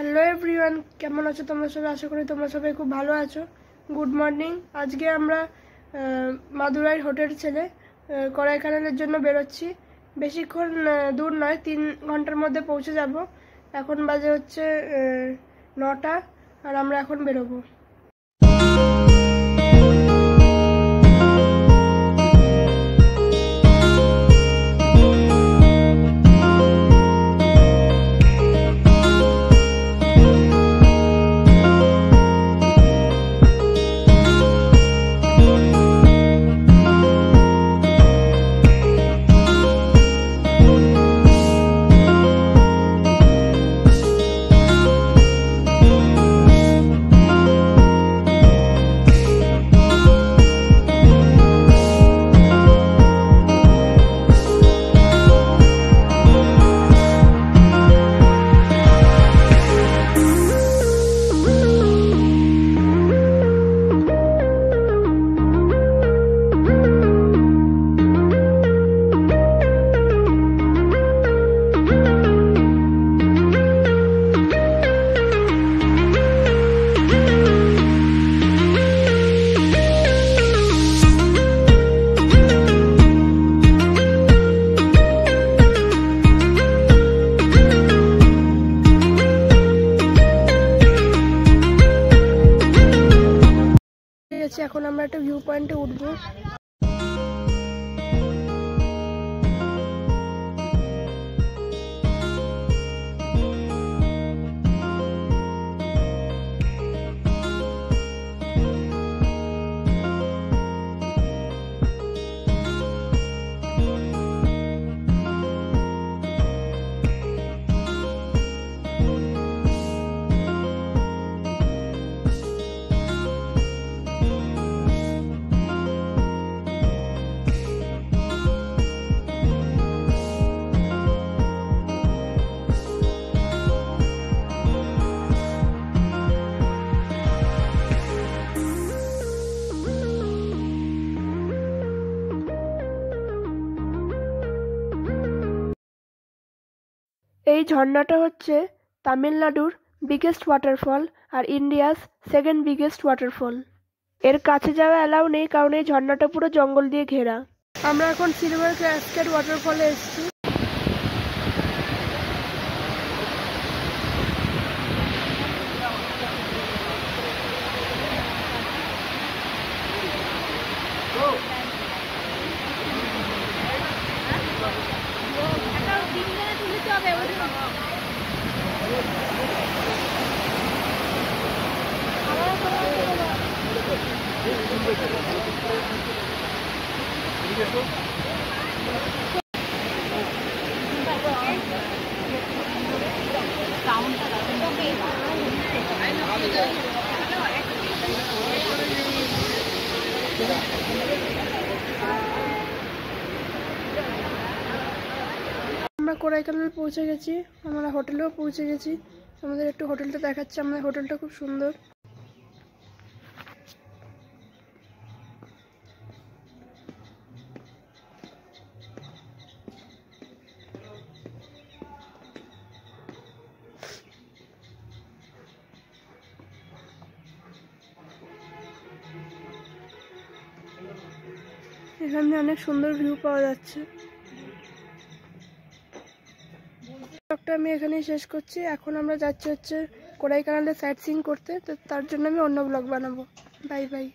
Hello everyone, কেমন আছো তোমরা সবাই? আশা করি তোমরা সবাই খুব ভালো আছো। Good morning. আজকে আমরা মাদুরাইয়ের হোটেল ছেড়ে কড়াইকানালের জন্য বেরোচ্ছি। বেশিক্ষণ দূর নয়, 3 ঘন্টার মধ্যে পৌঁছে যাব। এখন বাজে হচ্ছে 9টা, আর আমরা এখন বেরোবো। এখন আমরা একটা ভিউ পয়েন্টে উঠবো। এই ঝর্ণাটা হচ্ছে তামিলনাড়ুর বিগেস্ট ওয়াটারফল আর ইন্ডিয়াস সেকেন্ড বিগেস্ট ওয়াটারফল। এর কাছে যাওয়া অ্যালাউ নেই, কারণ এই ঝর্ণাটা পুরো জঙ্গল দিয়ে ঘেরা। আমরা এখন সিলভার ক্যাসকেড ওয়াটারফলে এসেছি। আমরা কোড়াইকানাল পৌঁছে গেছি, আমরা হোটেলেও পৌঁছে গেছি। আমাদের একটু হোটেলটা দেখাচ্ছে। আমাদের হোটেলটা খুব সুন্দর। এখানে অনেক সুন্দর ভিউ পাওয়া যাচ্ছে। ব্লগটা আমি এখানেই শেষ করছি। এখন আমরা যাচ্ছি হচ্ছে কোড়াইকানালে সাইট সিইং করতে, তো তার জন্য আমি অন্য ব্লগ বানাবো। Bye bye.